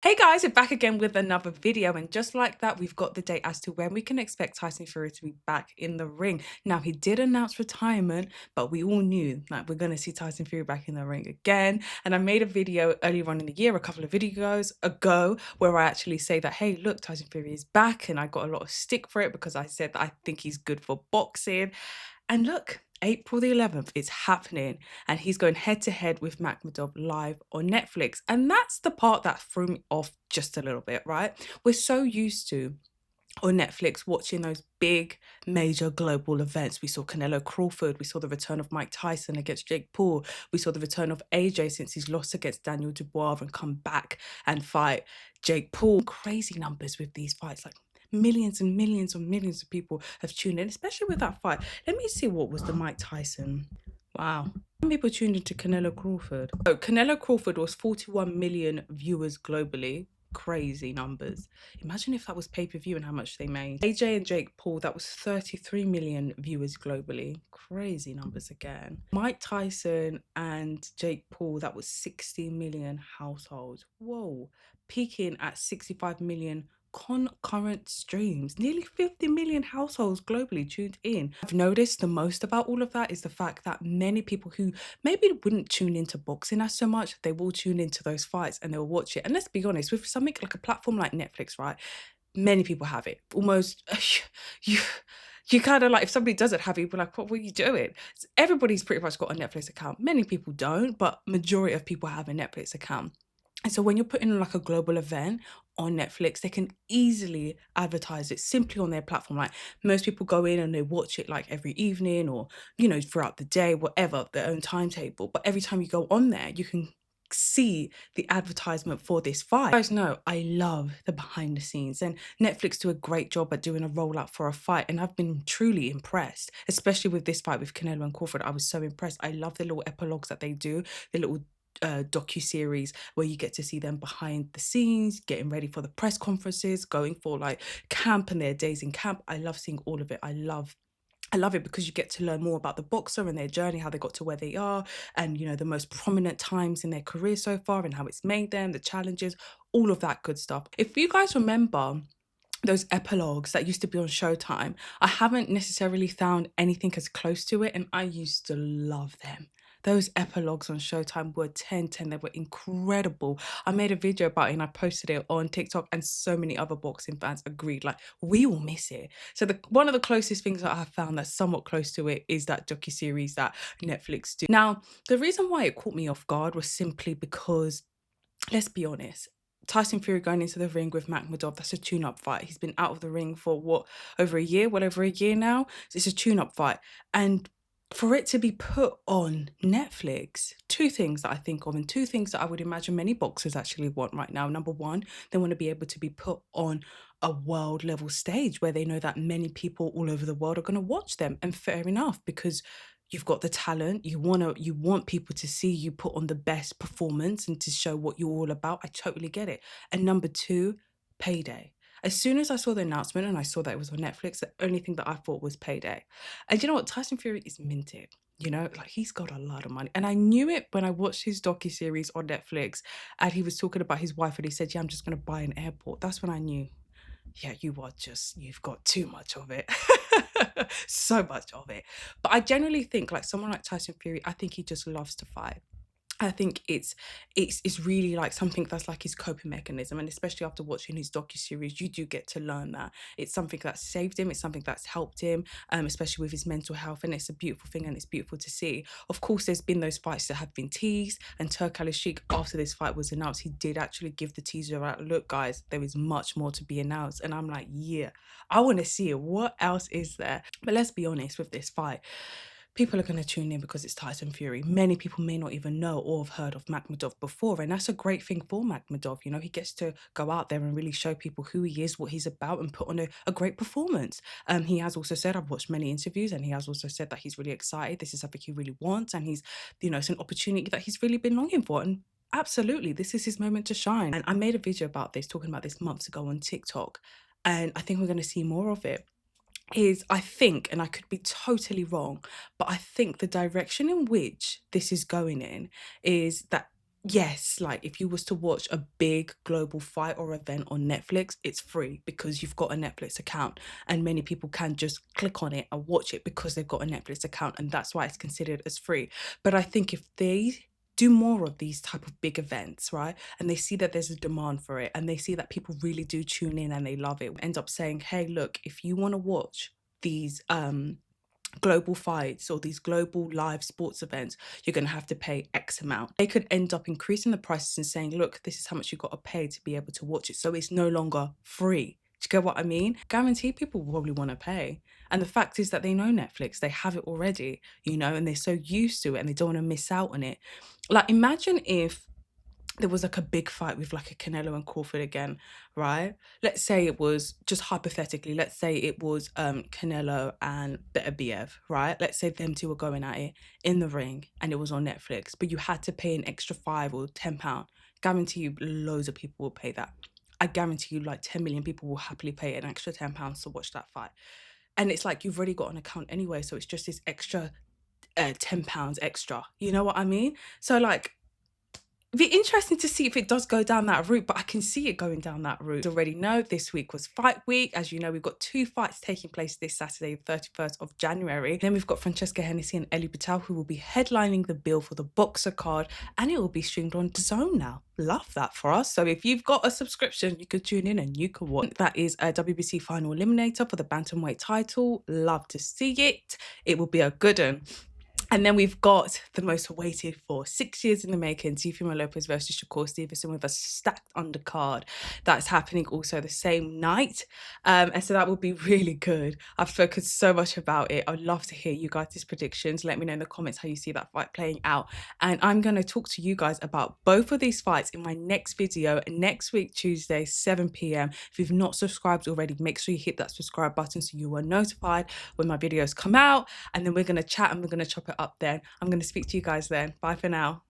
Hey guys, we're back again with another video, and just like that, we've got the date as to when we can expect Tyson Fury to be back in the ring. Now, he did announce retirement, but we all knew that we're going to see Tyson Fury back in the ring again. And I made a video earlier on in the year, a couple of videos ago, where I actually say that, hey, look, Tyson Fury is back, and I got a lot of stick for it because I said that I think he's good for boxing. And look, April the 11th, it's happening. And he's going head to head with Makhmudov live on Netflix. And that's the part that threw me off just a little bit, right? We're so used to on Netflix watching those big major global events. We saw Canelo Crawford, we saw the return of Mike Tyson against Jake Paul, we saw the return of AJ since he's lost against Daniel Dubois and come back and fight Jake Paul. Crazy numbers with these fights, like millions and millions and millions of people have tuned in, especially with that fight. Let me see, what was the Mike Tyson? Wow. Some people tuned into Canelo Crawford. Oh, Canelo Crawford was 41 million viewers globally. Crazy numbers. Imagine if that was pay-per-view and how much they made. AJ and Jake Paul, that was 33 million viewers globally. Crazy numbers again. Mike Tyson and Jake Paul, that was 60 million households. Whoa. Peaking at 65 million concurrent streams. Nearly 50 million households globally tuned in. I've noticed the most about all of that is the fact that many people who maybe wouldn't tune into boxing as so much, they will tune into those fights and they'll watch it. And let's be honest, with something like a platform like Netflix, right? Many people have it. Almost you kind of like, if somebody doesn't have it, you'll be like, what were you doing? Everybody's pretty much got a Netflix account. Many people don't, but majority of people have a Netflix account. And so when you're putting on like a global event on Netflix, they can easily advertise it simply on their platform. Like, most people go in and they watch it like every evening or, throughout the day, whatever, their own timetable. But every time you go on there, you can see the advertisement for this fight. You guys know I love the behind the scenes, and Netflix do a great job at doing a rollout for a fight, and I've been truly impressed, especially with this fight with Canelo and Crawford. I was so impressed. I love the little epilogues that they do, the little docu-series where you get to see them behind the scenes, getting ready for the press conferences, going for like camp and their days in camp. I love seeing all of it. I love it because you get to learn more about the boxer and their journey, how they got to where they are, and the most prominent times in their career so far and how it's made them, the challenges, all of that good stuff. If you guys remember those epilogues that used to be on Showtime, I haven't necessarily found anything as close to it, and I used to love them. Those epilogues on Showtime were 10/10. They were incredible. I made a video about it and I posted it on TikTok, and so many other boxing fans agreed. Like, we will miss it. So one of the closest things that I have found that's somewhat close to it is that docuseries that Netflix do. Now, the reason why it caught me off guard was simply because, let's be honest, Tyson Fury going into the ring with Makhmudov, that's a tune-up fight. He's been out of the ring for what, over a year? Well over a year now. So it's a tune-up fight. And for it to be put on Netflix, two things that I think of, and two things that I would imagine many boxers actually want right now. Number one, they want to be able to be put on a world level stage where they know that many people all over the world are going to watch them. And fair enough, because you've got the talent, you want people to see you put on the best performance and to show what you're all about. I totally get it. And number two, payday. As soon as I saw the announcement and I saw that it was on Netflix, the only thing that I thought was payday. And you know what? Tyson Fury is minted. Like, he's got a lot of money. And I knew it when I watched his docuseries on Netflix and he was talking about his wife and he said, yeah, I'm just going to buy an airport. That's when I knew, yeah, you've got too much of it. So much of it. But I generally think, like, someone like Tyson Fury, I think he just loves to fight. I think it's really like something that's like his coping mechanism, and especially after watching his docuseries, you do get to learn that it's something that saved him, it's something that's helped him, especially with his mental health, and it's a beautiful thing and it's beautiful to see. Of course, there's been those fights that have been teased, and Turk Al-Sheikh, after this fight was announced, he did actually give the teaser out. Look, guys, there is much more to be announced, and I'm like, yeah, I want to see it. What else is there? But let's be honest with this fight. People are going to tune in because it's Tyson Fury. Many people may not even know or have heard of Makhmudov before, and that's a great thing for Makhmudov. He gets to go out there and really show people who he is, what he's about, and put on a great performance. He has also said, I've watched many interviews, and he has also said that he's really excited. This is something he really wants, and he's, it's an opportunity that he's really been longing for. And absolutely, this is his moment to shine. And I made a video about this, talking about this months ago on TikTok, and I think we're going to see more of it. I think, and I could be totally wrong, but I think the direction in which this is going in is that Yes, like if you was to watch a big global fight or event on Netflix, it's free because you've got a Netflix account, and many people can just click on it and watch it because they've got a Netflix account, and that's why it's considered as free. But I think if they do more of these type of big events, right, and they see that there's a demand for it and they see that people really do tune in and they love it, end up saying, hey, look, if you want to watch these global fights or these global live sports events, you're going to have to pay X amount. They could end up increasing the prices and saying, look, this is how much you've got to pay to be able to watch it. So it's no longer free. Do you get what I mean? Guarantee people will probably want to pay. And the fact is that they know Netflix, they have it already, you know, and they're so used to it and they don't want to miss out on it. Like, imagine if there was like a big fight with like a Canelo and Crawford again, right? Let's say it was, just hypothetically, let's say it was Canelo and Beterbiev, right? Let's say them two were going at it in the ring and it was on Netflix, but you had to pay an extra £5 or £10. Guarantee you loads of people will pay that. I guarantee you like 10 million people will happily pay an extra £10 to watch that fight. And it's like you've already got an account anyway, so it's just this extra £10 extra. You know what I mean? So like, be interesting to see if it does go down that route, but I can see it going down that route. Already know this week was fight week. As you know, we've got 2 fights taking place this Saturday, 31st of January. Then we've got Francesca Hennessy and Ellie Patel, who will be headlining the bill for the boxer card, and it will be streamed on DAZN now. Love that for us. So if you've got a subscription, you could tune in and you can watch. That is a WBC final eliminator for the bantamweight title. Love to see it. It will be a good one. And then we've got the most awaited for 6 years in the making, Teofimo Lopez versus Shakur Stevenson, with a stacked undercard that's happening also the same night. And so that will be really good. I've spoken so much about it. I'd love to hear you guys' predictions. Let me know in the comments how you see that fight playing out. And I'm going to talk to you guys about both of these fights in my next video next week, Tuesday, 7 p.m. If you've not subscribed already, make sure you hit that subscribe button so you are notified when my videos come out. And then we're going to chat and we're going to chop it up then. I'm going to speak to you guys then. Bye for now.